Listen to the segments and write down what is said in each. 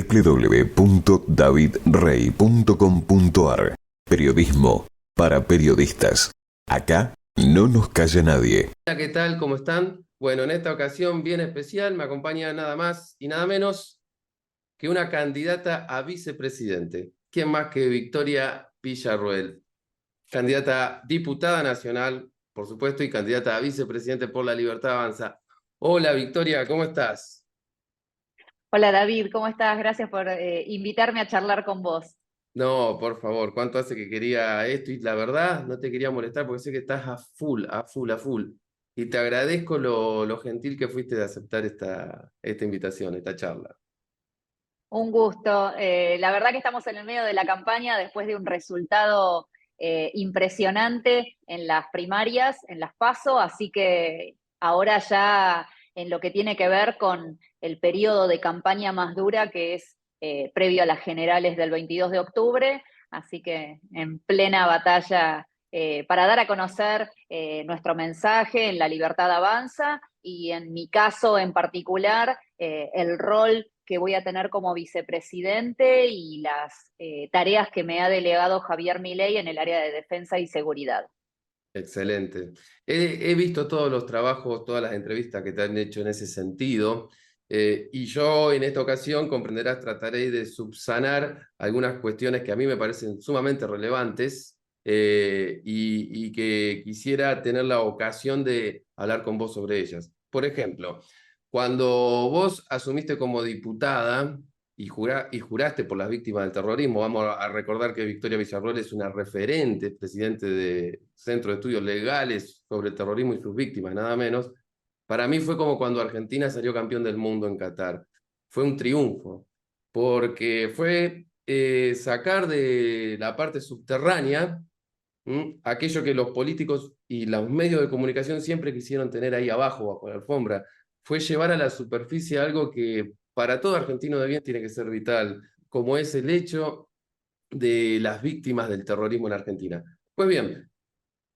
www.davidrey.com.ar. Periodismo para periodistas. Acá no nos calla nadie. Hola, ¿qué tal? ¿Cómo están? Bueno, en esta ocasión bien especial me acompaña nada más y nada menos que una candidata a vicepresidente. ¿Quién más que Victoria Villarroel? Candidata diputada nacional, por supuesto, y candidata a vicepresidente por La Libertad Avanza. Hola, Victoria, ¿cómo estás? Hola David, ¿cómo estás? Gracias por invitarme a charlar con vos. No, por favor, ¿cuánto hace que quería esto? Y la verdad, no te quería molestar porque sé que estás a full, a full, a full. Y te agradezco lo gentil que fuiste de aceptar esta invitación, esta charla. Un gusto. La verdad que estamos en el medio de la campaña después de un resultado impresionante en las primarias, en las PASO, así que ahora ya en lo que tiene que ver con el periodo de campaña más dura, que es previo a las generales del 22 de octubre, así que en plena batalla para dar a conocer nuestro mensaje en La Libertad Avanza y en mi caso en particular, el rol que voy a tener como vicepresidente y las tareas que me ha delegado Javier Milei en el área de defensa y seguridad. Excelente. He visto todos los trabajos, todas las entrevistas que te han hecho en ese sentido, y yo en esta ocasión, comprenderás, trataré de subsanar algunas cuestiones que a mí me parecen sumamente relevantes y que quisiera tener la ocasión de hablar con vos sobre ellas. Por ejemplo, cuando vos asumiste como diputada y juraste por las víctimas del terrorismo, vamos a recordar que Victoria Villarroel es una referente, presidente de Centro de Estudios Legales sobre el terrorismo y sus víctimas, nada menos. Para mí fue como cuando Argentina salió campeón del mundo en Qatar. Fue un triunfo, porque fue sacar de la parte subterránea aquello que los políticos y los medios de comunicación siempre quisieron tener ahí abajo, bajo la alfombra. Fue llevar a la superficie algo que para todo argentino de bien tiene que ser vital, como es el hecho de las víctimas del terrorismo en Argentina. Pues bien,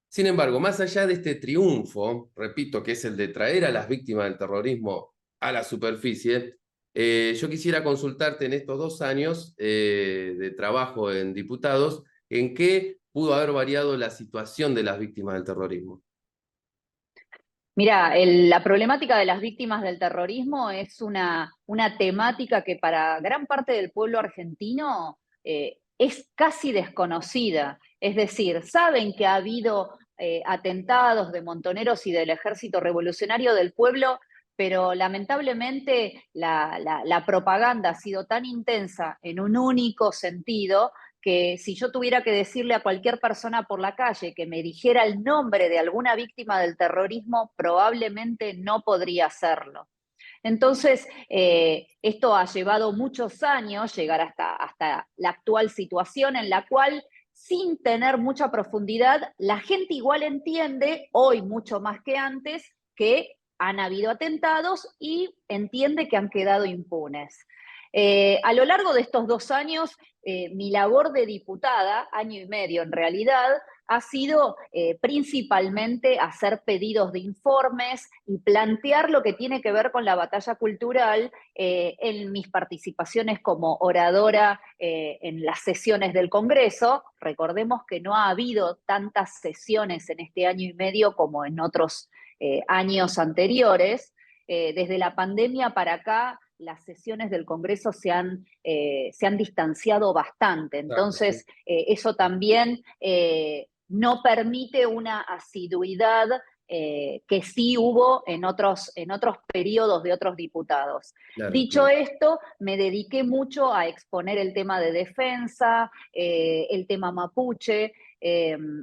sin embargo, más allá de este triunfo, repito, que es el de traer a las víctimas del terrorismo a la superficie, yo quisiera consultarte en estos 2 años de trabajo en diputados, ¿en qué pudo haber variado la situación de las víctimas del terrorismo? Mira, la problemática de las víctimas del terrorismo es una temática que para gran parte del pueblo argentino es casi desconocida. Es decir, saben que ha habido atentados de montoneros y del Ejército Revolucionario del Pueblo, pero lamentablemente la propaganda ha sido tan intensa en un único sentido que si yo tuviera que decirle a cualquier persona por la calle que me dijera el nombre de alguna víctima del terrorismo, probablemente no podría hacerlo. Entonces, esto ha llevado muchos años llegar hasta la actual situación en la cual, sin tener mucha profundidad, la gente igual entiende, hoy mucho más que antes, que han habido atentados y entiende que han quedado impunes. A lo largo de estos 2 años, mi labor de diputada, año y medio en realidad, ha sido principalmente hacer pedidos de informes y plantear lo que tiene que ver con la batalla cultural en mis participaciones como oradora en las sesiones del Congreso. Recordemos que no ha habido tantas sesiones en este año y medio como en otros años anteriores. Desde la pandemia para acá, las sesiones del Congreso se han distanciado bastante. Exacto, sí. Entonces, eso también no permite una asiduidad que sí hubo en otros periodos de otros diputados. Claro, Dicho claro. esto, me dediqué mucho a exponer el tema de defensa, el tema mapuche,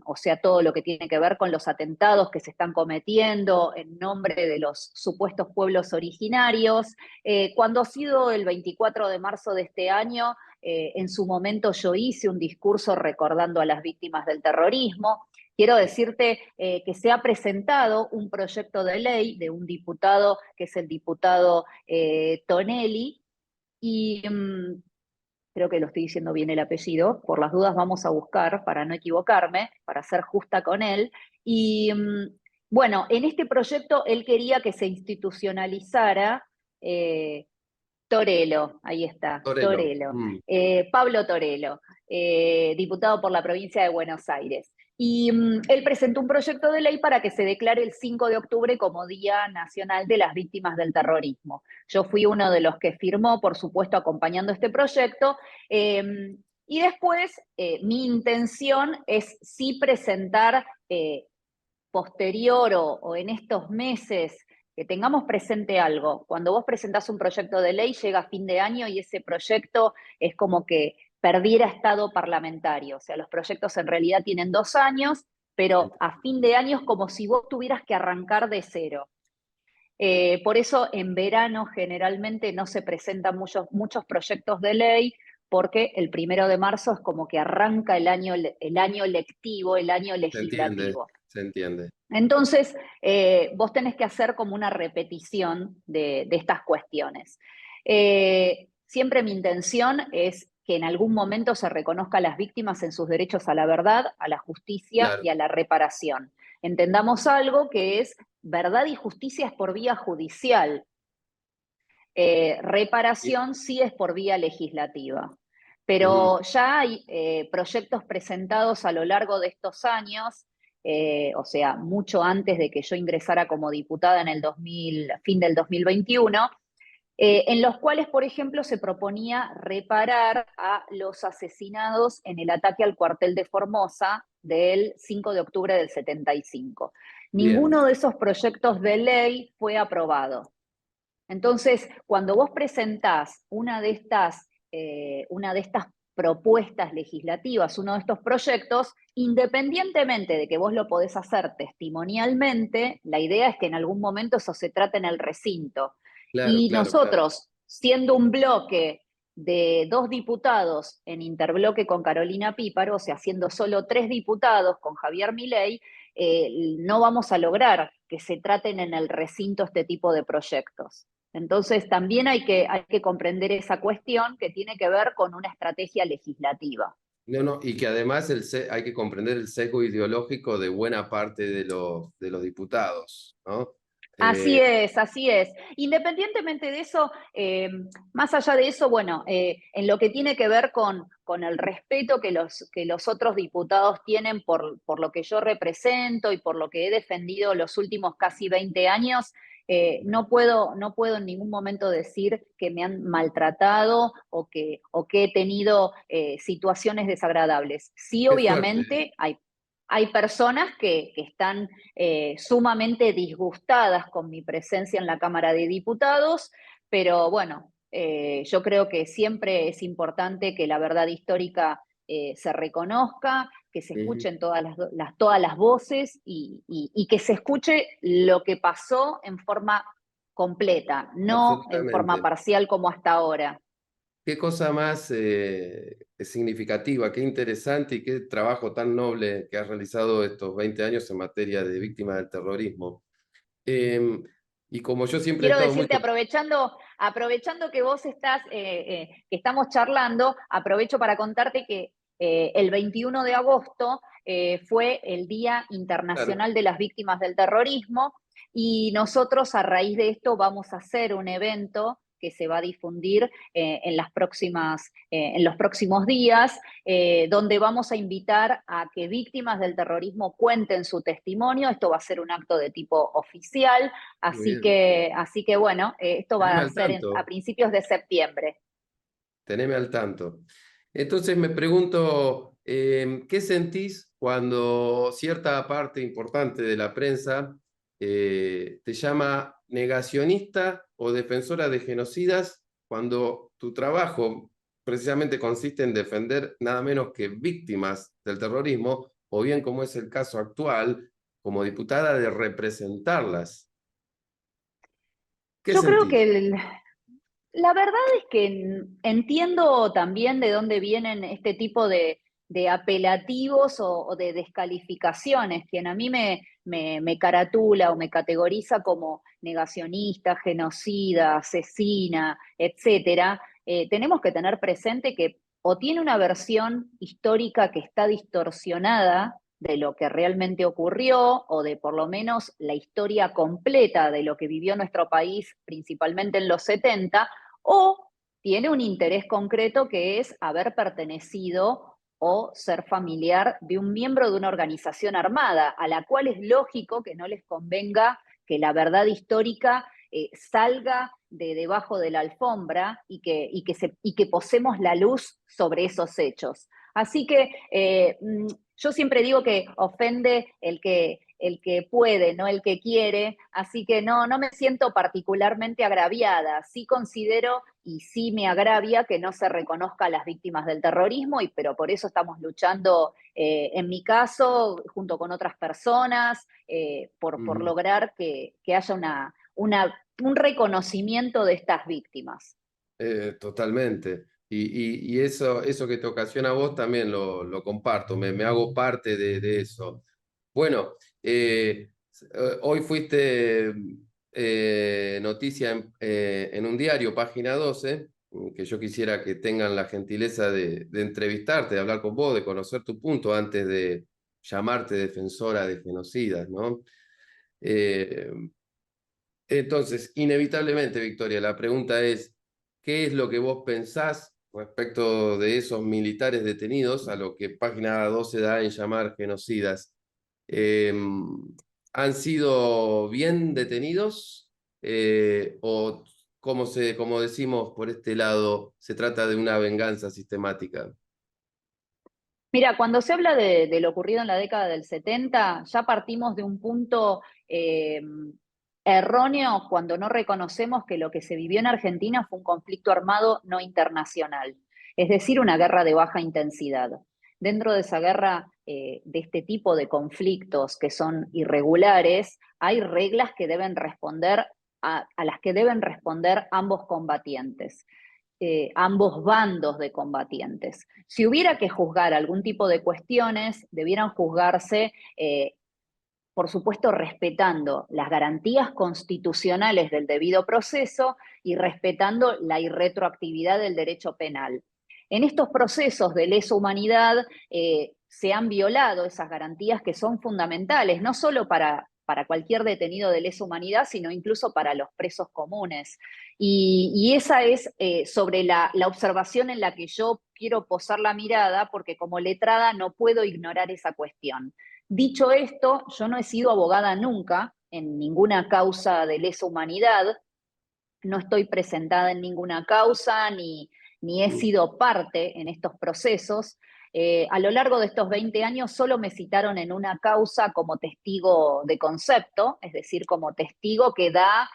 o sea, todo lo que tiene que ver con los atentados que se están cometiendo en nombre de los supuestos pueblos originarios. Cuando ha sido el 24 de marzo de este año, en su momento yo hice un discurso recordando a las víctimas del terrorismo. Quiero decirte que se ha presentado un proyecto de ley de un diputado, que es el diputado Tonelli, y creo que lo estoy diciendo bien el apellido, por las dudas vamos a buscar para no equivocarme, para ser justa con él. Y bueno, en este proyecto él quería que se institucionalizara Torello, ahí está, Torello. Torello. Pablo Torello, diputado por la provincia de Buenos Aires. Y él presentó un proyecto de ley para que se declare el 5 de octubre como Día Nacional de las Víctimas del Terrorismo. Yo fui uno de los que firmó, por supuesto, acompañando este proyecto. Y después, mi intención es sí presentar posterior o en estos meses, que tengamos presente algo. Cuando vos presentás un proyecto de ley, llega fin de año y ese proyecto es como que perdiera estado parlamentario. O sea, los proyectos en realidad tienen 2 años, pero a fin de año es como si vos tuvieras que arrancar de cero. Por eso en verano generalmente no se presentan muchos proyectos de ley, porque el 1 de marzo es como que arranca el año lectivo, el año legislativo. Se entiende. Entonces, vos tenés que hacer como una repetición de estas cuestiones. Siempre mi intención es que en algún momento se reconozca a las víctimas en sus derechos a la verdad, a la justicia Claro. y a la reparación. Entendamos algo que es verdad y justicia es por vía judicial. Reparación sí es por vía legislativa. Pero ya hay proyectos presentados a lo largo de estos años, o sea, mucho antes de que yo ingresara como diputada en el fin del 2021, en los cuales, por ejemplo, se proponía reparar a los asesinados en el ataque al cuartel de Formosa del 5 de octubre del 75. Ninguno de esos proyectos de ley fue aprobado. Entonces, cuando vos presentás una de estas propuestas legislativas, uno de estos proyectos, independientemente de que vos lo podés hacer testimonialmente, la idea es que en algún momento eso se trate en el recinto. Y nosotros, siendo un bloque de 2 diputados en interbloque con Carolina Píparo, o sea, siendo solo 3 diputados con Javier Milei, no vamos a lograr que se traten en el recinto este tipo de proyectos. Entonces también hay que comprender esa cuestión que tiene que ver con una estrategia legislativa. No, y que además hay que comprender el sesgo ideológico de buena parte de los diputados, ¿no? Así es, así es. Independientemente de eso, más allá de eso, bueno, en lo que tiene que ver con el respeto que los otros diputados tienen por lo que yo represento y por lo que he defendido los últimos casi 20 años, no puedo en ningún momento decir que me han maltratado o que he tenido situaciones desagradables. Sí, obviamente, hay personas que están sumamente disgustadas con mi presencia en la Cámara de Diputados, pero bueno, yo creo que siempre es importante que la verdad histórica se reconozca, que se escuchen todas las voces y que se escuche lo que pasó en forma completa, no en forma parcial como hasta ahora. Qué cosa más significativa, qué interesante y qué trabajo tan noble que has realizado estos 20 años en materia de víctimas del terrorismo. Y como yo siempre he Quiero estado decirte, aprovechando que vos estás, que estamos charlando, aprovecho para contarte que el 21 de agosto fue el Día Internacional de las Víctimas del Terrorismo y nosotros a raíz de esto vamos a hacer un evento que se va a difundir en los próximos días, donde vamos a invitar a que víctimas del terrorismo cuenten su testimonio. Esto va a ser un acto de tipo oficial, así que bueno, esto va a ser a principios de septiembre. Teneme al tanto. Entonces me pregunto, ¿qué sentís cuando cierta parte importante de la prensa te llama negacionista o defensora de genocidas cuando tu trabajo precisamente consiste en defender nada menos que víctimas del terrorismo, o bien, como es el caso actual, como diputada, de representarlas? ¿Qué Yo creo sentís? que la verdad es que entiendo también de dónde vienen este tipo de apelativos o de descalificaciones. Quien a mí me caratula o me categoriza como negacionista, genocida, asesina, etcétera, tenemos que tener presente que o tiene una versión histórica que está distorsionada de lo que realmente ocurrió o de por lo menos la historia completa de lo que vivió nuestro país, principalmente en los 70, o tiene un interés concreto que es haber pertenecido o ser familiar de un miembro de una organización armada, a la cual es lógico que no les convenga que la verdad histórica salga de debajo de la alfombra y que posemos la luz sobre esos hechos. Así que yo siempre digo que ofende el que puede, no el que quiere, así que no me siento particularmente agraviada. Sí considero y sí me agravia que no se reconozca a las víctimas del terrorismo, pero por eso estamos luchando, en mi caso, junto con otras personas, por lograr que haya un reconocimiento de estas víctimas. Totalmente. Y eso que te ocasiona a vos también lo comparto, me hago parte de eso. Bueno, hoy fuiste noticia en un diario, Página 12, que yo quisiera que tengan la gentileza de entrevistarte, de hablar con vos, de conocer tu punto antes de llamarte defensora de genocidas, ¿no? Eh, entonces, inevitablemente, Victoria, la pregunta es, ¿qué es lo que vos pensás respecto de esos militares detenidos a lo que Página 12 da en llamar genocidas? ¿Han sido bien detenidos? ¿O como decimos por este lado, se trata de una venganza sistemática? Mira, cuando se habla de lo ocurrido en la década del 70, ya partimos de un punto erróneo cuando no reconocemos que lo que se vivió en Argentina fue un conflicto armado no internacional, es decir, una guerra de baja intensidad. Dentro de esa guerra, de este tipo de conflictos que son irregulares, hay reglas que deben responder a las que deben responder ambos combatientes. Ambos bandos de combatientes. Si hubiera que juzgar algún tipo de cuestiones, debieran juzgarse, por supuesto, respetando las garantías constitucionales del debido proceso y respetando la irretroactividad del derecho penal. En estos procesos de lesa humanidad se han violado esas garantías que son fundamentales, no solo para cualquier detenido de lesa humanidad, sino incluso para los presos comunes. Y esa es sobre la observación en la que yo quiero posar la mirada, porque como letrada no puedo ignorar esa cuestión. Dicho esto, yo no he sido abogada nunca en ninguna causa de lesa humanidad, no estoy presentada en ninguna causa, ni he sido parte en estos procesos. A lo largo de estos 20 años solo me citaron en una causa como testigo de concepto, es decir, como testigo que da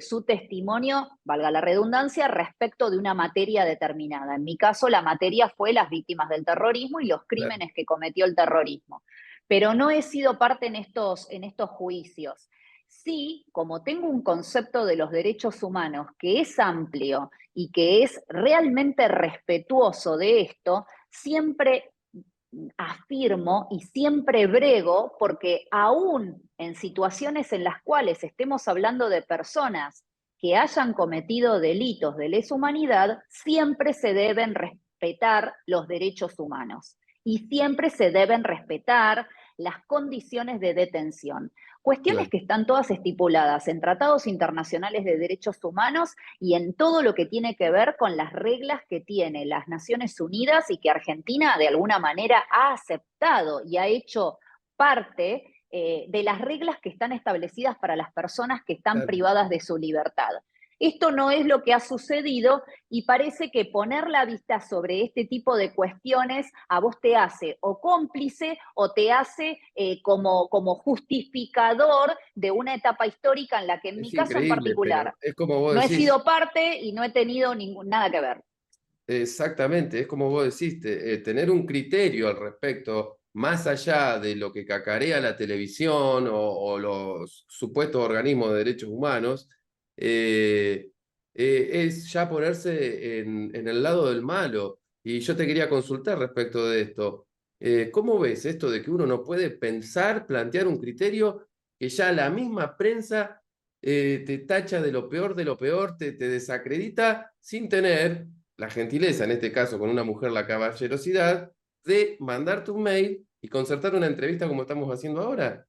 su testimonio, valga la redundancia, respecto de una materia determinada. En mi caso, la materia fue las víctimas del terrorismo y los crímenes que cometió el terrorismo. Pero no he sido parte en estos juicios. Sí, como tengo un concepto de los derechos humanos que es amplio y que es realmente respetuoso de esto, siempre afirmo y siempre brego porque aún en situaciones en las cuales estemos hablando de personas que hayan cometido delitos de lesa humanidad, siempre se deben respetar los derechos humanos y siempre se deben respetar las condiciones de detención. Cuestiones Claro. que están todas estipuladas en tratados internacionales de derechos humanos y en todo lo que tiene que ver con las reglas que tiene las Naciones Unidas y que Argentina de alguna manera ha aceptado y ha hecho parte de las reglas que están establecidas para las personas que están Claro. privadas de su libertad. Esto no es lo que ha sucedido y parece que poner la vista sobre este tipo de cuestiones a vos te hace o cómplice o te hace como justificador de una etapa histórica en la que en mi Es caso en increíble, particular pero es como vos no he decís. sido parte y no he tenido nada que ver. Exactamente, es como vos decís, tener un criterio al respecto, más allá de lo que cacarea la televisión o los supuestos organismos de derechos humanos, es ya ponerse en el lado del malo. Y yo te quería consultar respecto de esto. ¿Cómo ves esto de que uno no puede pensar, plantear un criterio que ya la misma prensa te tacha de lo peor, te desacredita sin tener la gentileza, en este caso con una mujer la caballerosidad, de mandarte un mail y concertar una entrevista como estamos haciendo ahora?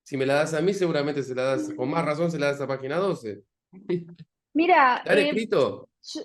Si me la das a mí, seguramente se la das, con más razón se la das a Página 12. Mira, ¿Te han escrito? Yo,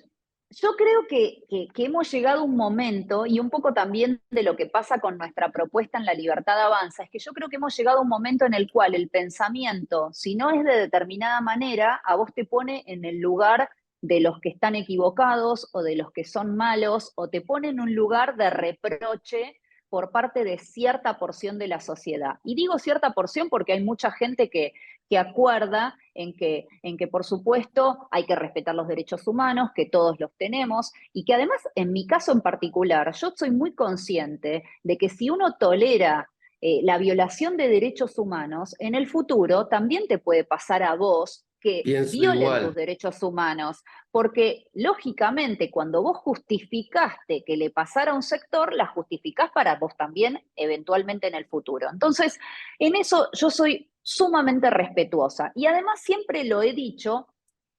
yo creo que hemos llegado a un momento, y un poco también de lo que pasa con nuestra propuesta en La Libertad Avanza, es que yo creo que hemos llegado a un momento en el cual el pensamiento, si no es de determinada manera, a vos te pone en el lugar de los que están equivocados o de los que son malos, o te pone en un lugar de reproche por parte de cierta porción de la sociedad. Y digo cierta porción porque hay mucha gente que acuerda en que, por supuesto, hay que respetar los derechos humanos, que todos los tenemos, y que además, en mi caso en particular, yo soy muy consciente de que si uno tolera la violación de derechos humanos, en el futuro también te puede pasar a vos que Pienso violen tus igual. derechos humanos, porque lógicamente cuando vos justificaste que le pasara a un sector, la justificás para vos también eventualmente en el futuro. Entonces, en eso yo soy sumamente respetuosa. Y además siempre lo he dicho,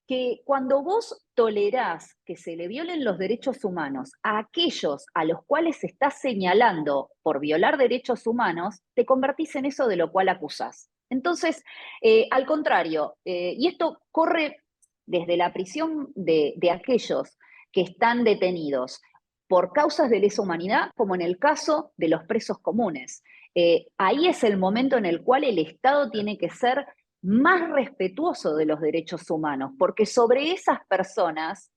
que cuando vos tolerás que se le violen los derechos humanos a aquellos a los cuales se está señalando por violar derechos humanos, te convertís en eso de lo cual acusás. Entonces, al contrario, y esto corre desde la prisión de aquellos que están detenidos por causas de lesa humanidad, como en el caso de los presos comunes. Ahí es el momento en el cual el Estado tiene que ser más respetuoso de los derechos humanos, porque sobre esas personas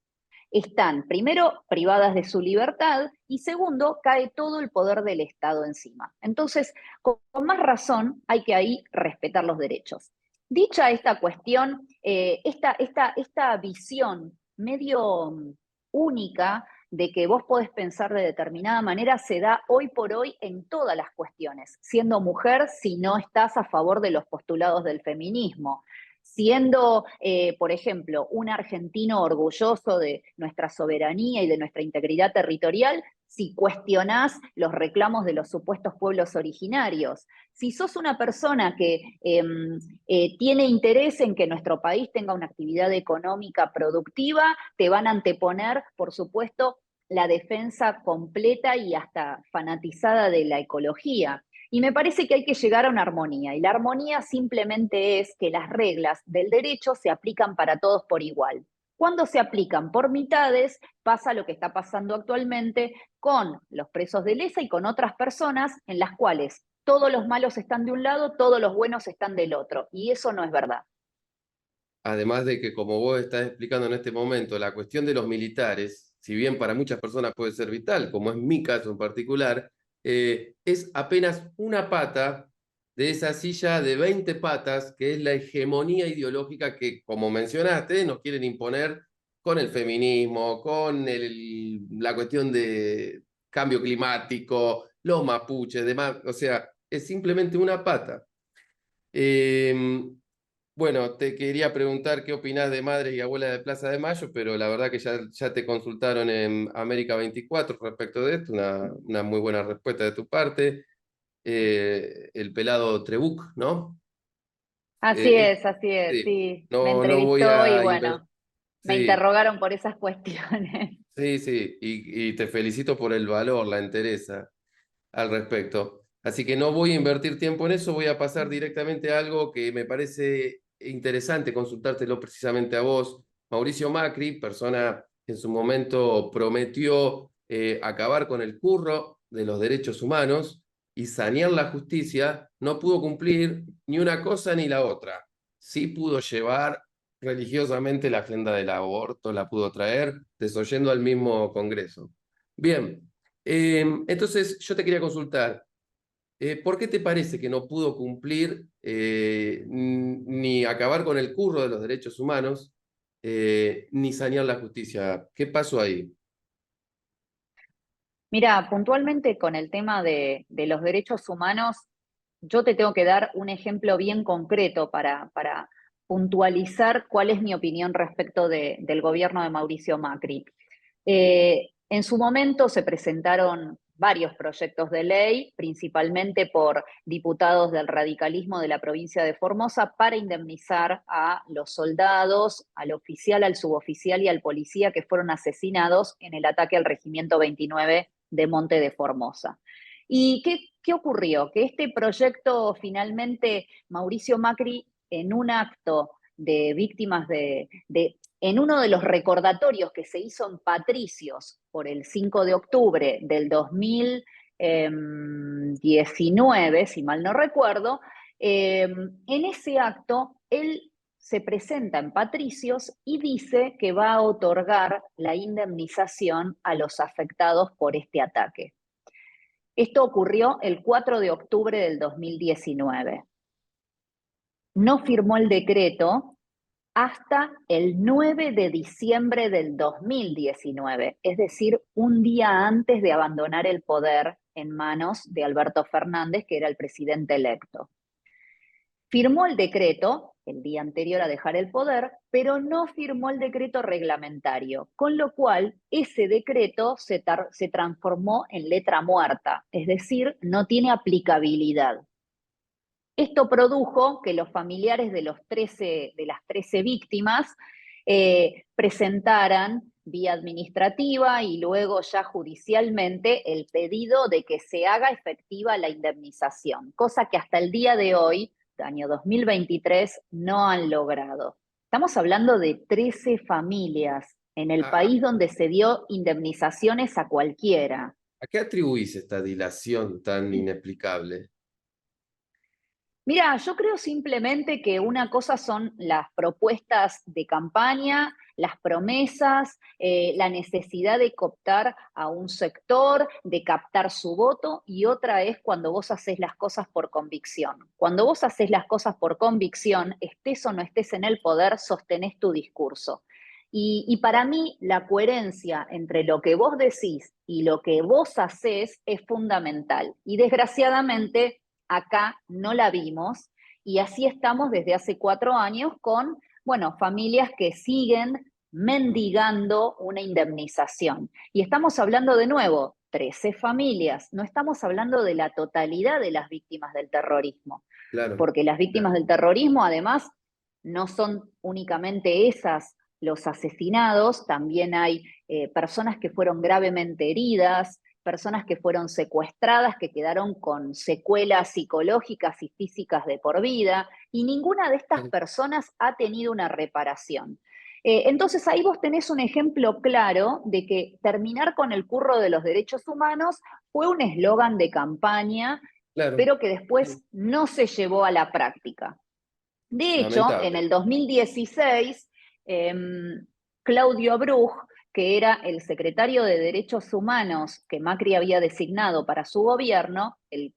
están, primero, privadas de su libertad y segundo, cae todo el poder del Estado encima. Entonces, con más razón, hay que ahí respetar los derechos. Dicha esta cuestión, esta visión medio única de que vos podés pensar de determinada manera se da hoy por hoy en todas las cuestiones, siendo mujer si no estás a favor de los postulados del feminismo, siendo, por ejemplo, un argentino orgulloso de nuestra soberanía y de nuestra integridad territorial, si cuestionás los reclamos de los supuestos pueblos originarios, si sos una persona que tiene interés en que nuestro país tenga una actividad económica productiva, te van a anteponer, por supuesto, la defensa completa y hasta fanatizada de la ecología. Y me parece que hay que llegar a una armonía. Y la armonía simplemente es que las reglas del derecho se aplican para todos por igual. Cuando se aplican por mitades, pasa lo que está pasando actualmente con los presos de lesa y con otras personas en las cuales todos los malos están de un lado, todos los buenos están del otro. Y eso no es verdad. Además de que, como vos estás explicando en este momento, la cuestión de los militares, si bien para muchas personas puede ser vital, como es mi caso en particular, es apenas una pata de esa silla de 20 patas, que es la hegemonía ideológica que, como mencionaste, nos quieren imponer con el feminismo, con la cuestión de cambio climático, los mapuches, demás. O sea, es simplemente una pata. Bueno, te quería preguntar qué opinás de Madres y Abuelas de Plaza de Mayo, pero la verdad que ya te consultaron en América 24 respecto de esto, una muy buena respuesta de tu parte. El pelado Trebuch, ¿no? Eh, Así es, sí, sí. Me no voy entrevistó y a bueno, me Sí, interrogaron por esas cuestiones. sí, y te felicito por el valor, la entereza al respecto. Así que no voy a invertir tiempo en eso, voy a pasar directamente a algo que me parece interesante consultártelo precisamente a vos. Mauricio Macri, persona que en su momento prometió acabar con el curro de los derechos humanos y sanear la justicia, no pudo cumplir ni una cosa ni la otra. Sí pudo llevar religiosamente la agenda del aborto, la pudo traer, desoyendo al mismo Congreso. Bien, entonces, yo te quería consultar, ¿por qué te parece que no pudo cumplir ni acabar con el curro de los derechos humanos, ni sanear la justicia? ¿Qué pasó ahí? Mira, puntualmente con el tema de los derechos humanos, yo te tengo que dar un ejemplo bien concreto para puntualizar cuál es mi opinión respecto del gobierno de Mauricio Macri. En su momento se presentaron varios proyectos de ley, principalmente por diputados del radicalismo de la provincia de Formosa, para indemnizar a los soldados, al oficial, al suboficial y al policía que fueron asesinados en el ataque al Regimiento 29 de Monte de Formosa. ¿Y qué ocurrió? Que este proyecto finalmente Mauricio Macri, en un acto de víctimas en uno de los recordatorios que se hizo en Patricios por el 5 de octubre del 2019, si mal no recuerdo, en ese acto él se presenta en Patricios y dice que va a otorgar la indemnización a los afectados por este ataque. Esto ocurrió el 4 de octubre del 2019. No firmó el decreto hasta el 9 de diciembre del 2019, es decir, un día antes de abandonar el poder en manos de Alberto Fernández, que era el presidente electo. Firmó el decreto el día anterior a dejar el poder, pero no firmó el decreto reglamentario, con lo cual ese decreto se transformó en letra muerta, es decir, no tiene aplicabilidad. Esto produjo que los familiares de las 13 víctimas presentaran vía administrativa y luego ya judicialmente el pedido de que se haga efectiva la indemnización, cosa que hasta el día de hoy, año 2023, no han logrado. Estamos hablando de 13 familias en el país donde se dio indemnizaciones a cualquiera. ¿A qué atribuís esta dilación tan inexplicable? Mira, yo creo simplemente que una cosa son las propuestas de campaña, las promesas, la necesidad de cooptar a un sector, de captar su voto, y otra es cuando vos haces las cosas por convicción. Cuando vos haces las cosas por convicción, estés o no estés en el poder, sostenés tu discurso. Y para mí la coherencia entre lo que vos decís y lo que vos hacés es fundamental. Y desgraciadamente acá no la vimos, y así estamos desde hace 4 años con, bueno, familias que siguen mendigando una indemnización. Y estamos hablando de nuevo, 13 familias, no estamos hablando de la totalidad de las víctimas del terrorismo, Claro. porque las víctimas del terrorismo además no son únicamente esas los asesinados, también hay personas que fueron gravemente heridas, personas que fueron secuestradas, que quedaron con secuelas psicológicas y físicas de por vida, y ninguna de estas personas ha tenido una reparación. Entonces ahí vos tenés un ejemplo claro de que terminar con el curro de los derechos humanos fue un eslogan de campaña, Claro. pero que después no se llevó a la práctica. De hecho, Lamentable. en el 2016, Claudio Abruz, que era el secretario de Derechos Humanos que Macri había designado para su gobierno, el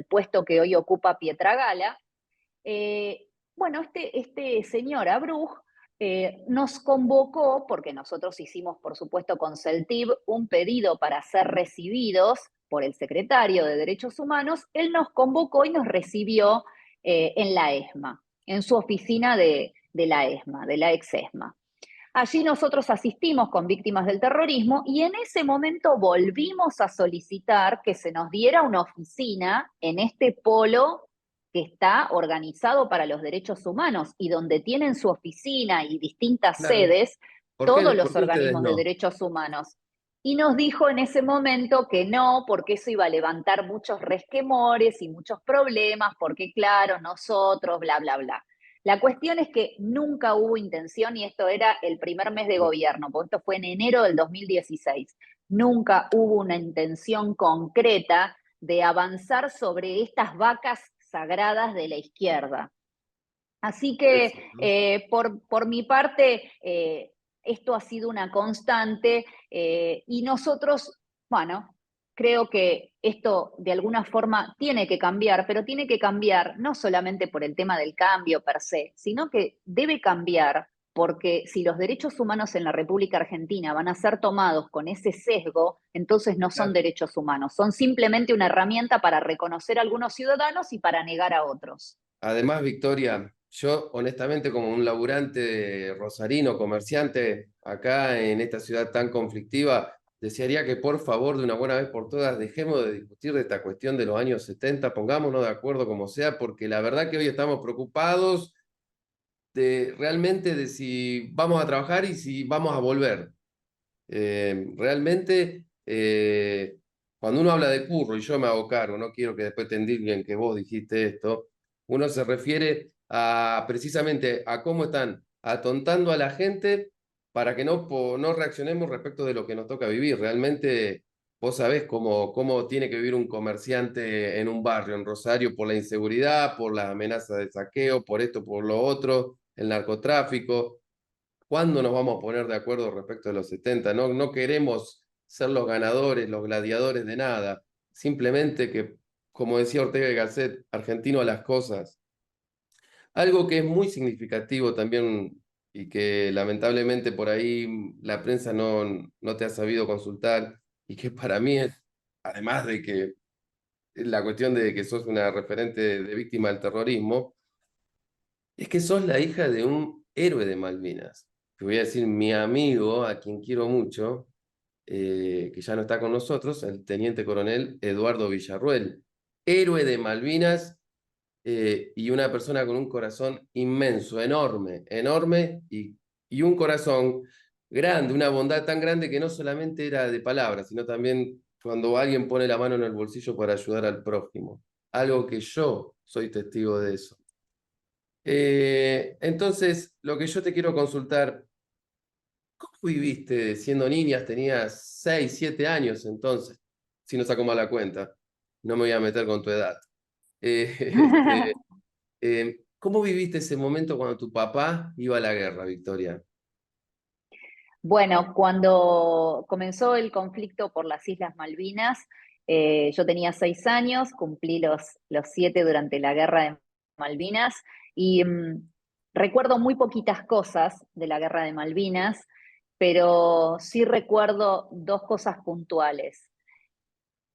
puesto que hoy ocupa Pietragala, bueno, este señor Abruz nos convocó, porque nosotros hicimos, por supuesto, con CELTIV un pedido para ser recibidos por el secretario de Derechos Humanos. Él nos convocó y nos recibió en la ESMA, en su oficina de la ESMA, de la ex-ESMA. Allí nosotros asistimos con víctimas del terrorismo y en ese momento volvimos a solicitar que se nos diera una oficina en este polo que está organizado para los derechos humanos y donde tienen su oficina y distintas sedes todos los organismos de derechos humanos. Y nos dijo en ese momento que no, porque eso iba a levantar muchos resquemores y muchos problemas, porque claro, nosotros, bla, bla, bla. La cuestión es que nunca hubo intención, y esto era el primer mes de gobierno, porque esto fue en enero del 2016, nunca hubo una intención concreta de avanzar sobre estas vacas sagradas de la izquierda. Así que por mi parte, esto ha sido una constante y nosotros, bueno, creo que esto de alguna forma tiene que cambiar, pero tiene que cambiar no solamente por el tema del cambio per se, sino que debe cambiar porque si los derechos humanos en la República Argentina van a ser tomados con ese sesgo, entonces no son derechos humanos, son simplemente una herramienta para reconocer a algunos ciudadanos y para negar a otros. Además, Victoria, yo honestamente como un laburante rosarino, comerciante, acá en esta ciudad tan conflictiva, desearía que por favor, de una buena vez por todas, dejemos de discutir de esta cuestión de los años 70, pongámonos de acuerdo como sea, porque la verdad que hoy estamos preocupados realmente de si vamos a trabajar y si vamos a volver. Realmente, cuando uno habla de curro, y yo me hago cargo, no quiero que después te indignen que vos dijiste esto, uno se refiere precisamente a cómo están atontando a la gente para que no reaccionemos respecto de lo que nos toca vivir. Realmente vos sabés cómo tiene que vivir un comerciante en un barrio, en Rosario, por la inseguridad, por las amenazas de saqueo, por esto, por lo otro, el narcotráfico. ¿Cuándo nos vamos a poner de acuerdo respecto de los 70? No queremos ser los ganadores, los gladiadores de nada. Simplemente que, como decía Ortega y Gasset, argentino a las cosas. Algo que es muy significativo también y que lamentablemente por ahí la prensa no te ha sabido consultar y que para mí es, además de que es la cuestión de que sos una referente de víctima del terrorismo, es que sos la hija de un héroe de Malvinas. Te voy a decir, mi amigo, a quien quiero mucho, que ya no está con nosotros, el teniente coronel Eduardo Villarruel, héroe de Malvinas, y una persona con un corazón inmenso, enorme, enorme, y un corazón grande, una bondad tan grande que no solamente era de palabras, sino también cuando alguien pone la mano en el bolsillo para ayudar al prójimo. Algo que yo soy testigo de eso. Entonces, lo que yo te quiero consultar, ¿cómo viviste siendo niñas? Tenías 6, 7 años entonces, si no saco mal la cuenta. No me voy a meter con tu edad. Este, ¿Cómo viviste ese momento cuando tu papá iba a la guerra, Victoria? Bueno, cuando comenzó el conflicto por las Islas Malvinas, yo tenía 6 años, cumplí los 7 durante la Guerra de Malvinas y recuerdo muy poquitas cosas de la Guerra de Malvinas, pero sí recuerdo dos cosas puntuales.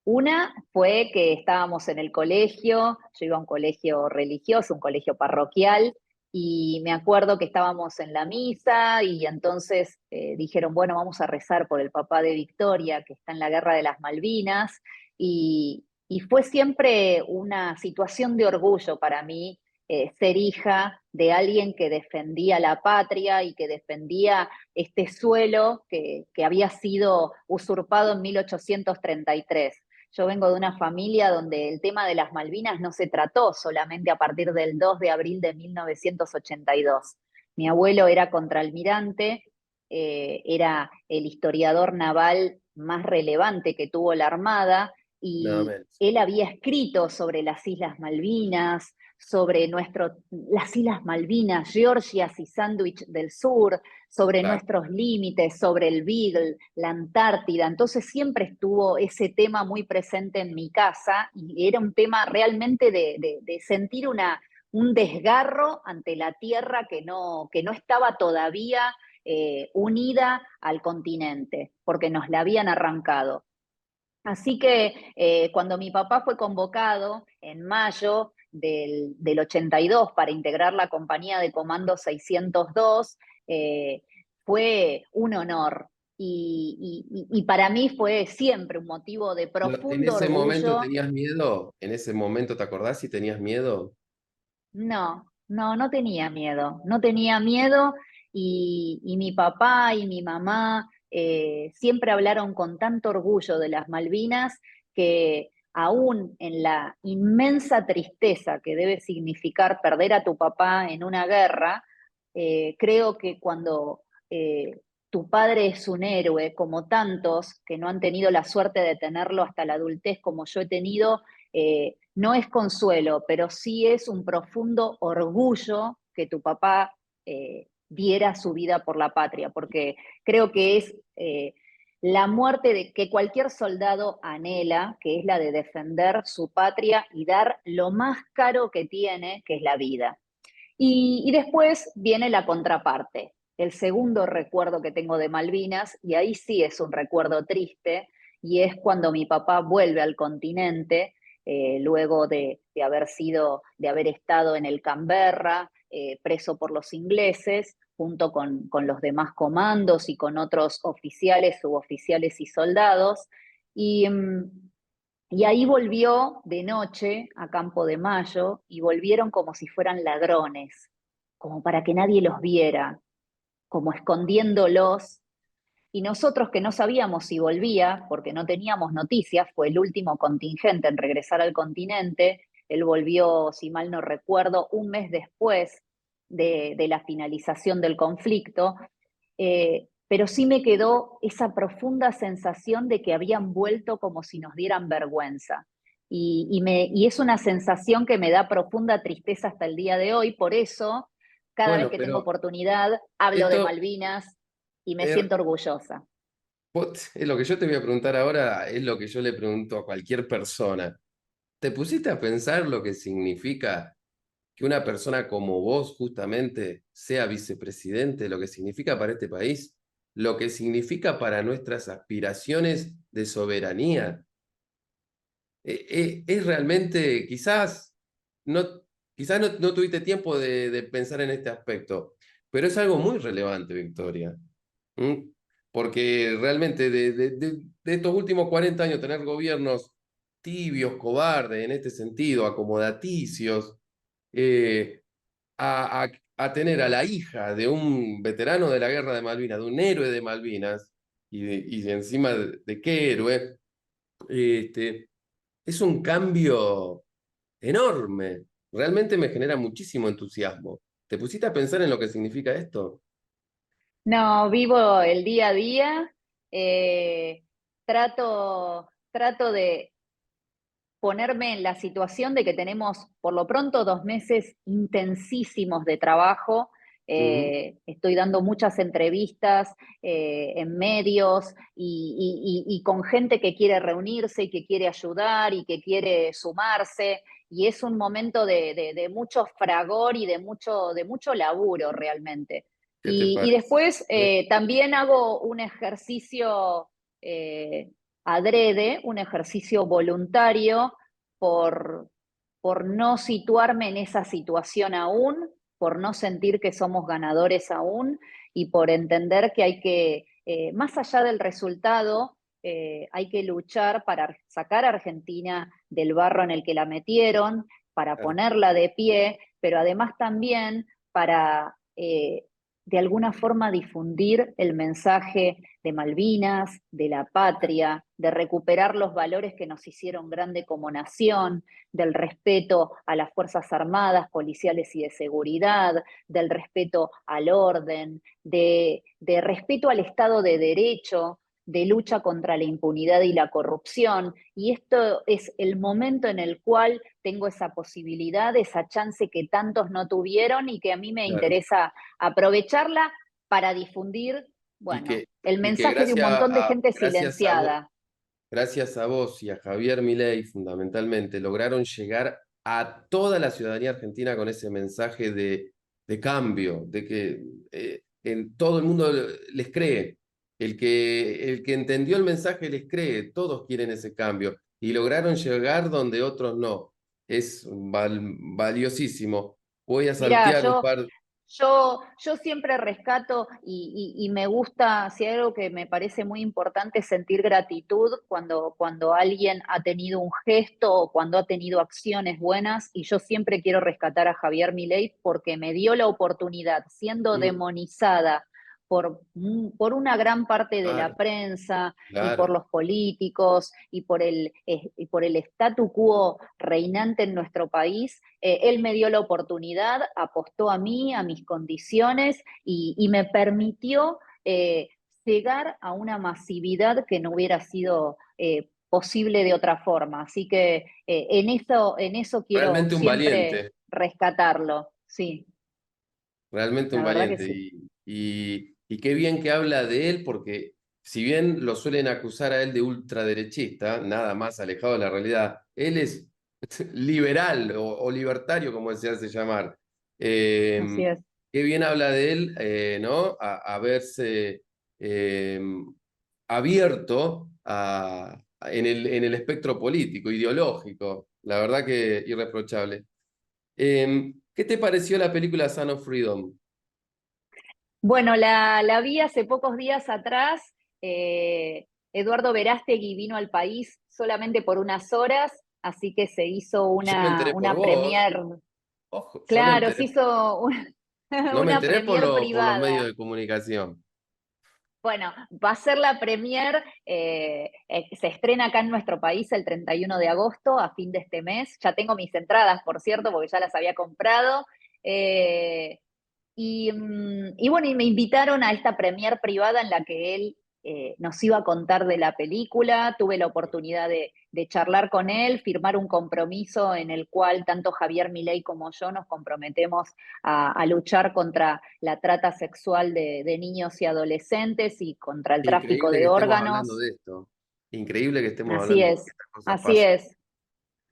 Una fue que estábamos en el colegio, yo iba a un colegio religioso, un colegio parroquial, y me acuerdo que estábamos en la misa y entonces dijeron, bueno, vamos a rezar por el papá de Victoria, que está en la Guerra de las Malvinas, y fue siempre una situación de orgullo para mí ser hija de alguien que defendía la patria y que defendía este suelo que había sido usurpado en 1833. Yo vengo de una familia donde el tema de las Malvinas no se trató solamente a partir del 2 de abril de 1982. Mi abuelo era contraalmirante, era el historiador naval más relevante que tuvo la Armada Nada y menos. él había escrito sobre las Islas Malvinas, sobre las Islas Malvinas, Georgias y Sandwich del Sur, sobre Claro. nuestros límites, sobre el Beagle, la Antártida. Entonces siempre estuvo ese tema muy presente en mi casa y era un tema realmente de sentir un desgarro ante la tierra que no estaba todavía unida al continente, porque nos la habían arrancado. Así que cuando mi papá fue convocado en mayo del 82 para integrar la compañía de comando 602, fue un honor. Y para mí fue siempre un motivo de ¿En profundo ese momento orgullo. tenías miedo? ¿En ese momento te acordás si tenías miedo? No tenía miedo, no tenía miedo y mi papá y mi mamá siempre hablaron con tanto orgullo de las Malvinas que aún en la inmensa tristeza que debe significar perder a tu papá en una guerra, creo que cuando tu padre es un héroe, como tantos que no han tenido la suerte de tenerlo hasta la adultez como yo he tenido, no es consuelo, pero sí es un profundo orgullo que tu papá diera su vida por la patria, porque creo que es la muerte de que cualquier soldado anhela, que es la de defender su patria y dar lo más caro que tiene, que es la vida. Y después viene la contraparte, el segundo recuerdo que tengo de Malvinas, y ahí sí es un recuerdo triste, y es cuando mi papá vuelve al continente, luego de haber estado en el Canberra, preso por los ingleses, junto con los demás comandos y con otros oficiales, suboficiales y soldados. Y, y ahí volvió de noche a Campo de Mayo y volvieron como si fueran ladrones, como para que nadie los viera, como escondiéndolos. Y nosotros que no sabíamos si volvía, porque no teníamos noticias, fue el último contingente en regresar al continente. Él volvió, si mal no recuerdo, un mes después de la finalización del conflicto. pero sí me quedó esa profunda sensación de que habían vuelto como si nos dieran vergüenza. Y es una sensación que me da profunda tristeza hasta el día de hoy, por eso cada vez Bueno, que tengo pero oportunidad hablo de esto Malvinas y me er, siento orgullosa. es lo que yo te voy a preguntar ahora, es lo que yo le pregunto a cualquier persona. ¿Te pusiste a pensar lo que significa que una persona como vos justamente sea vicepresidente, lo que significa para este país, lo que significa para nuestras aspiraciones de soberanía? Es realmente, no, quizás no tuviste tiempo de pensar en este aspecto, pero es algo muy relevante, Victoria. ¿Mm? Porque realmente de estos últimos 40 años tener gobiernos tibios, cobardes en este sentido, acomodaticios, eh, a tener a la hija de un veterano de la guerra de Malvinas, de un héroe de Malvinas, y encima de qué héroe, este, es un cambio enorme. Realmente me genera muchísimo entusiasmo. ¿Te pusiste a pensar en lo que significa esto? No, vivo el día a día, eh, trato de ponerme en la situación de que tenemos por lo pronto 2 meses intensísimos de trabajo. Ujú. Estoy dando muchas entrevistas en medios y con gente que quiere reunirse y que quiere ayudar y que quiere sumarse. Y es un momento de mucho fragor y de mucho laburo realmente. ¿Qué te Y parece? después también hago un ejercicio eh, adrede, un ejercicio voluntario por, por no situarme en esa situación aún, por no sentir que somos ganadores aún y por entender que hay que, más allá del resultado, hay que luchar para sacar a Argentina del barro en el que la metieron, para Claro, ponerla de pie, pero además también para de alguna forma difundir el mensaje de Malvinas, de la patria, de recuperar los valores que nos hicieron grande como nación, del respeto a las Fuerzas Armadas, policiales y de seguridad, del respeto al orden, de respeto al Estado de Derecho, de lucha contra la impunidad y la corrupción. Y esto es el momento en el cual tengo esa posibilidad, esa chance que tantos no tuvieron y que a mí me claro. interesa aprovecharla para difundir, Y bueno, que, el y que mensaje de un montón de gente silenciada. gracias a vos y a Javier Milei, fundamentalmente, lograron llegar a toda la ciudadanía argentina con ese mensaje de cambio, de que en todo el mundo les cree. El que entendió el mensaje les cree, todos quieren ese cambio. Y lograron llegar donde otros no. Es valiosísimo. Voy a Mira, saltear un par. yo siempre rescato y me gusta, si hay algo que me parece muy importante, es sentir gratitud cuando alguien ha tenido un gesto o cuando ha tenido acciones buenas. Y yo siempre quiero rescatar a Javier Milei porque me dio la oportunidad, siendo Mm, demonizada por una gran parte de la claro, prensa y por claro, los políticos y por el statu quo reinante en nuestro país. Él me dio la oportunidad, apostó a mí, a mis condiciones y me permitió llegar a una masividad que no hubiera sido posible de otra forma. Así que en eso quiero realmente un siempre valiente. rescatarlo. Sí, Realmente un la verdad que valiente. sí. Y qué bien que habla de él, porque si bien lo suelen acusar a él de ultraderechista, nada más alejado de la realidad, él es liberal o libertario, como se hace llamar. Así es. Qué bien habla de él, ¿no? A verse eh, abierto en el espectro político, ideológico. La verdad que irreprochable. ¿Qué te pareció la película Son of Freedom? Bueno, la vi hace pocos días atrás. Eduardo Verástegui vino al país solamente por unas horas, así que se hizo Y yo me enteré por una vos. premier. Ojo, yo me Claro, se enteré, hizo no me una enteré premier por los medios privada. de comunicación. Bueno, va a ser la premier, se estrena acá en nuestro país el 31 de agosto, a fin de este mes. Ya tengo mis entradas, por cierto, porque ya las había comprado. Eh, Y bueno, y me invitaron a esta premier privada en la que él nos iba a contar de la película. Tuve la oportunidad de charlar con él, firmar un compromiso en el cual tanto Javier Milei como yo nos comprometemos a luchar contra la trata sexual de niños y adolescentes y contra el tráfico Increíble de que estemos hablando órganos. de esto. Increíble que estemos Así hablando de que es, estas cosas así pasan. es,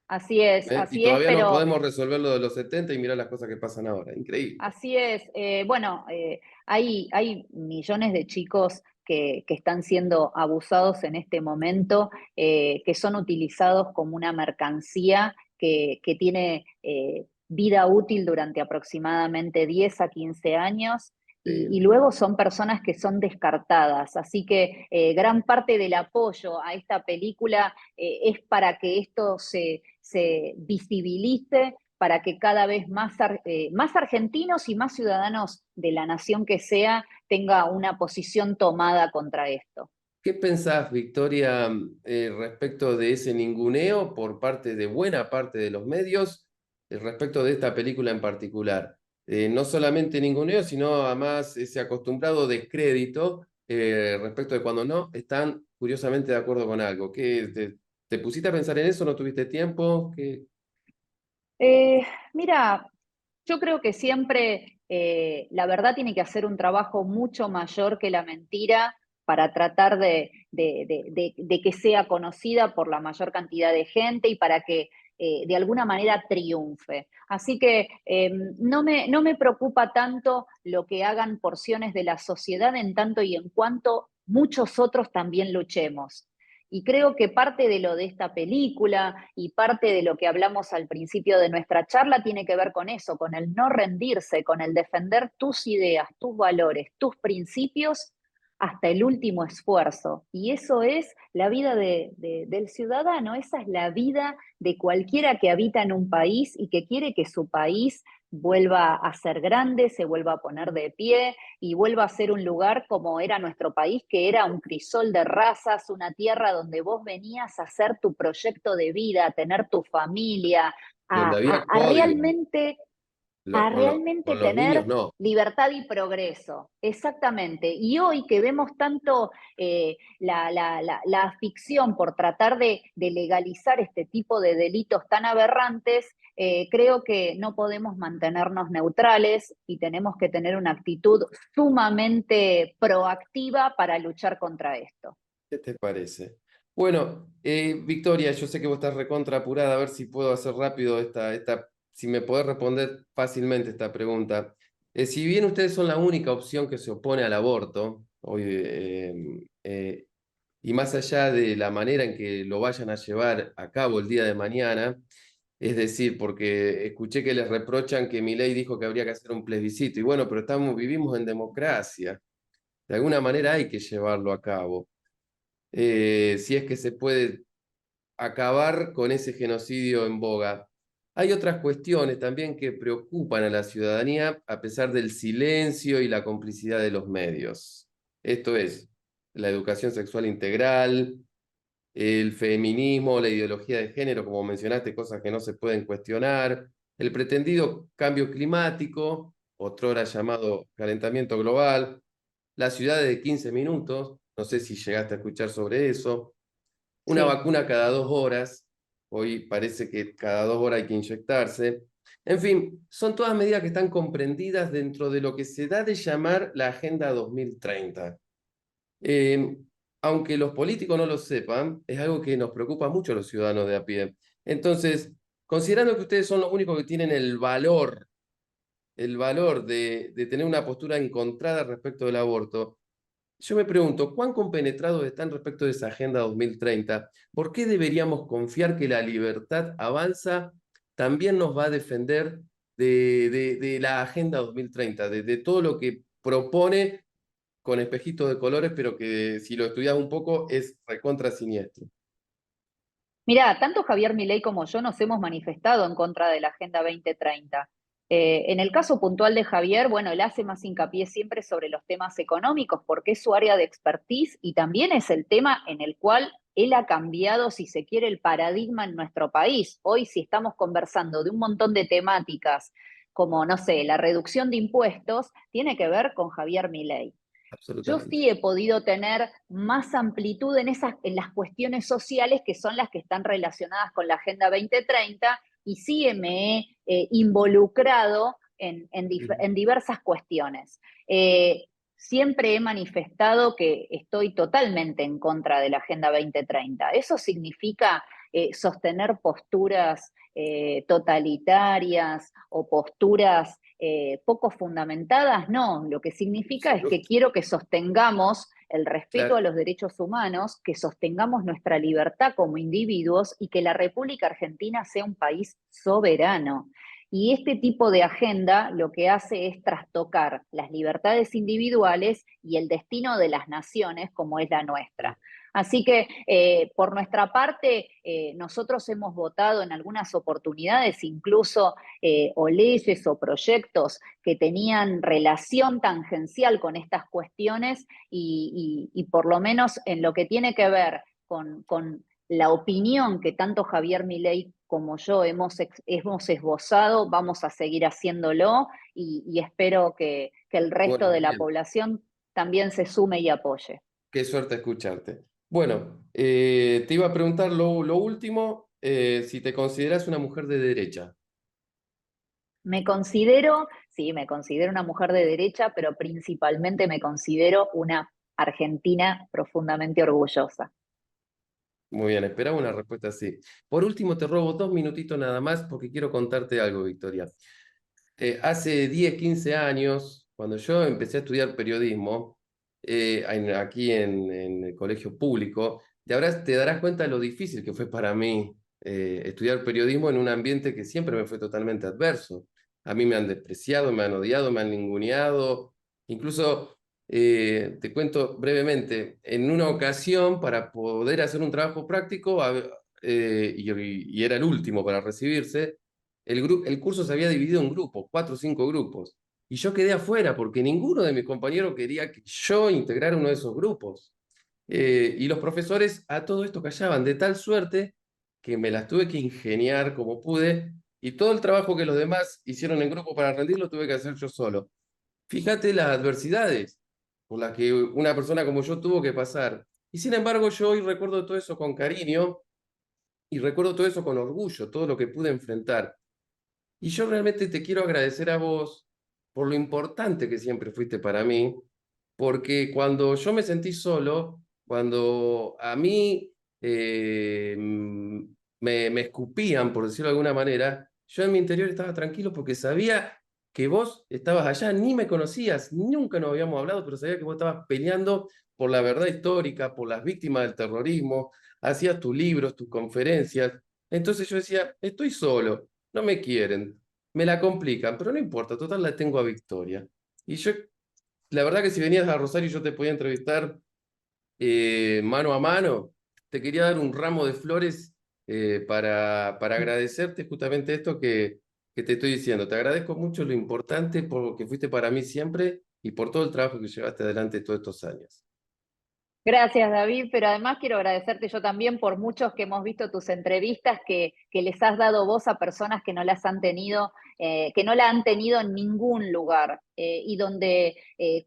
así es, Y así es, todavía no pero podemos resolver lo de los 70 y mirar las cosas que pasan ahora. Increíble. así es. Bueno, hay millones de chicos que están siendo abusados en este momento, que son utilizados como una mercancía que tiene vida útil durante aproximadamente 10 a 15 años. Y Sí. luego son personas que son descartadas. Así que gran parte del apoyo a esta película es para que esto se visibilice, para que cada vez más argentinos y más ciudadanos de la nación que sea tenga una posición tomada contra esto. ¿Qué pensás, Victoria, respecto de ese ninguneo por parte de buena parte de los medios, respecto de esta película en particular? No solamente ninguneo, sino además ese acostumbrado descrédito respecto de cuando no están curiosamente de acuerdo con algo. ¿Te pusiste a pensar en eso? ¿No tuviste tiempo? Eh, Mira, yo creo que siempre la verdad tiene que hacer un trabajo mucho mayor que la mentira para tratar de que sea conocida por la mayor cantidad de gente y para que de alguna manera triunfe. Así que no me preocupa tanto lo que hagan porciones de la sociedad en tanto y en cuanto muchos otros también luchemos. Y creo que parte de lo de esta película y parte de lo que hablamos al principio de nuestra charla tiene que ver con eso, con el no rendirse, con el defender tus ideas, tus valores, tus principios hasta el último esfuerzo. Y eso es la vida del ciudadano, esa es la vida de cualquiera que habita en un país y que quiere que su país vuelva a ser grande, se vuelva a poner de pie y vuelva a ser un lugar como era nuestro país, que era un crisol de razas, una tierra donde vos venías a hacer tu proyecto de vida, a tener tu familia, Donde había a código, realmente a realmente con los niños tener no. libertad y progreso. Exactamente. Y hoy que vemos tanto la ficción por tratar de legalizar este tipo de delitos tan aberrantes, creo que no podemos mantenernos neutrales y tenemos que tener una actitud sumamente proactiva para luchar contra esto. ¿Qué te parece? Bueno, Victoria, yo sé que vos estás recontra apurada, a ver si puedo hacer rápido si me podés responder fácilmente esta pregunta. Si bien ustedes son la única opción que se opone al aborto, hoy, y más allá de la manera en que lo vayan a llevar a cabo el día de mañana, es decir, porque escuché que les reprochan que Milei dijo que habría que hacer un plebiscito, y bueno, pero vivimos en democracia, de alguna manera hay que llevarlo a cabo si es que se puede acabar con ese genocidio en boga. Hay otras cuestiones también que preocupan a la ciudadanía a pesar del silencio y la complicidad de los medios. Esto es la educación sexual integral, el feminismo, la ideología de género, como mencionaste, cosas que no se pueden cuestionar, el pretendido cambio climático, otrora llamado calentamiento global, las ciudades de 15 minutos, no sé si llegaste a escuchar sobre eso, una Sí. vacuna cada 2 horas, hoy parece que cada 2 horas hay que inyectarse. En fin, son todas medidas que están comprendidas dentro de lo que se da de llamar la Agenda 2030. Eh, Aunque los políticos no lo sepan, es algo que nos preocupa mucho a los ciudadanos de a pie. Entonces, considerando que ustedes son los únicos que tienen el valor de tener una postura encontrada respecto del aborto, yo me pregunto, ¿cuán compenetrados están respecto de esa Agenda 2030? ¿Por qué deberíamos confiar que la libertad avanza también nos va a defender de la Agenda 2030, de todo lo que propone con espejitos de colores, pero que si lo estudias un poco es recontra siniestro? Mirá, tanto Javier Milei como yo nos hemos manifestado en contra de la Agenda 2030. En el caso puntual de Javier, bueno, él hace más hincapié siempre sobre los temas económicos porque es su área de expertise y también es el tema en el cual él ha cambiado, si se quiere, el paradigma en nuestro país. Hoy, si estamos conversando de un montón de temáticas como, no sé, la reducción de impuestos, tiene que ver con Javier Milei. Yo absolutamente. sí he podido tener más amplitud en las cuestiones sociales que son las que están relacionadas con la Agenda 2030 y sí me he involucrado en diversas cuestiones. Siempre he manifestado que estoy totalmente en contra de la Agenda 2030. Eso significa sostener posturas totalitarias o posturas poco fundamentadas, no. Lo que significa es que quiero que sostengamos el respeto Claro, a los derechos humanos, que sostengamos nuestra libertad como individuos y que la República Argentina sea un país soberano. Y este tipo de agenda lo que hace es trastocar las libertades individuales y el destino de las naciones como es la nuestra. Así que por nuestra parte, nosotros hemos votado en algunas oportunidades incluso o leyes o proyectos que tenían relación tangencial con estas cuestiones y por lo menos en lo que tiene que ver con la opinión que tanto Javier Milei como yo hemos esbozado, vamos a seguir haciéndolo y espero que el resto bueno, de la bien. población también se sume y apoye. Qué suerte escucharte. Bueno, te iba a preguntar lo último, si te consideras una mujer de derecha. Sí, me considero una mujer de derecha, pero principalmente me considero una argentina profundamente orgullosa. Muy bien, esperaba una respuesta así. Por último, te robo 2 minutitos nada más porque quiero contarte algo, Victoria. Hace 10, 15 años, cuando yo empecé a estudiar periodismo, aquí en el colegio público, te darás cuenta de lo difícil que fue para mí estudiar periodismo en un ambiente que siempre me fue totalmente adverso. A mí me han despreciado, me han odiado, me han ninguneado. Incluso, te cuento brevemente, en una ocasión, para poder hacer un trabajo práctico, y era el último para recibirse, el curso se había dividido en grupos, 4 o 5 grupos, y yo quedé afuera porque ninguno de mis compañeros quería que yo integrara uno de esos grupos. Y los profesores a todo esto callaban, de tal suerte que me las tuve que ingeniar como pude, y todo el trabajo que los demás hicieron en grupo para rendir lo tuve que hacer yo solo. Fíjate las adversidades por las que una persona como yo tuvo que pasar. Y sin embargo, yo hoy recuerdo todo eso con cariño y recuerdo todo eso con orgullo, todo lo que pude enfrentar. Y yo realmente te quiero agradecer a vos por lo importante que siempre fuiste para mí, porque cuando yo me sentí solo, cuando a mí me escupían, por decirlo de alguna manera, yo en mi interior estaba tranquilo porque sabía que vos estabas allá, ni me conocías, nunca nos habíamos hablado, pero sabía que vos estabas peleando por la verdad histórica, por las víctimas del terrorismo, hacías tus libros, tus conferencias. Entonces yo decía, estoy solo, no me quieren, me la complican, pero no importa, total la tengo a Victoria. Y yo, la verdad que si venías a Rosario y yo te podía entrevistar mano a mano, te quería dar un ramo de flores para agradecerte justamente esto que te estoy diciendo. Te agradezco mucho lo importante por lo que fuiste para mí siempre y por todo el trabajo que llevaste adelante todos estos años. Gracias, David, pero además quiero agradecerte yo también por muchos que hemos visto tus entrevistas, que les has dado voz a personas que no las han tenido, que no la han tenido en ningún lugar, y donde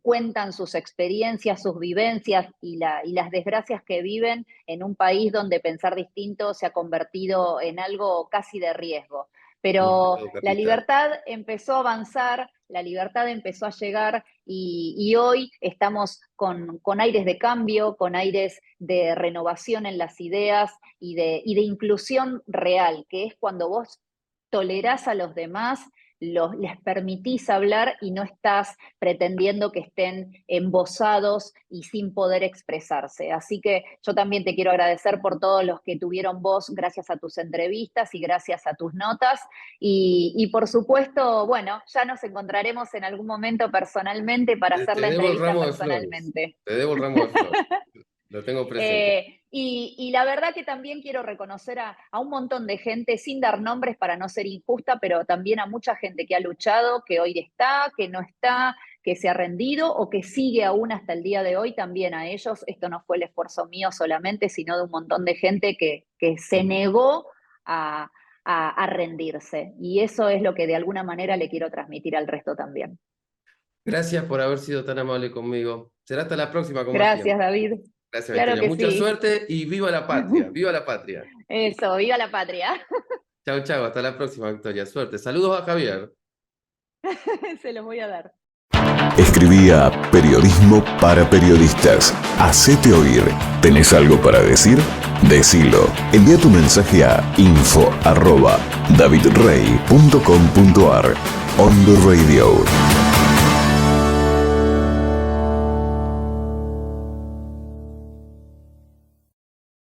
cuentan sus experiencias, sus vivencias y las desgracias que viven en un país donde pensar distinto se ha convertido en algo casi de riesgo. Un Pero pecado la capital. libertad empezó a avanzar, la libertad empezó a llegar y hoy estamos con aires de cambio, con aires de renovación en las ideas y de inclusión real, que es cuando vos tolerás a los demás, les permitís hablar y no estás pretendiendo que estén embosados y sin poder expresarse. Así que yo también te quiero agradecer por todos los que tuvieron voz gracias a tus entrevistas y gracias a tus notas. Y por supuesto, bueno, ya nos encontraremos en algún momento personalmente para hacer Te la debo el entrevista ramo de flores. personalmente. Te debo el ramo de flores. Lo tengo presente. Y la verdad que también quiero reconocer a un montón de gente, sin dar nombres para no ser injusta, pero también a mucha gente que ha luchado, que hoy está, que no está, que se ha rendido o que sigue aún hasta el día de hoy. También a ellos, esto no fue el esfuerzo mío solamente, sino de un montón de gente que se negó a, a rendirse. Y eso es lo que de alguna manera le quiero transmitir al resto también. Gracias por haber sido tan amable conmigo. Será hasta la próxima, como Gracias, siempre. David. Gracias, Claro Victoria. que Mucha sí. suerte y viva la patria, viva la patria. Eso, viva la patria. Chau, chau, hasta la próxima, Victoria. Suerte. Saludos a Javier. Se los voy a dar. Escribí a Periodismo para Periodistas. Hacete oír. ¿Tenés algo para decir? Decilo. Envía tu mensaje a info@davidrey.com.ar. On the Radio.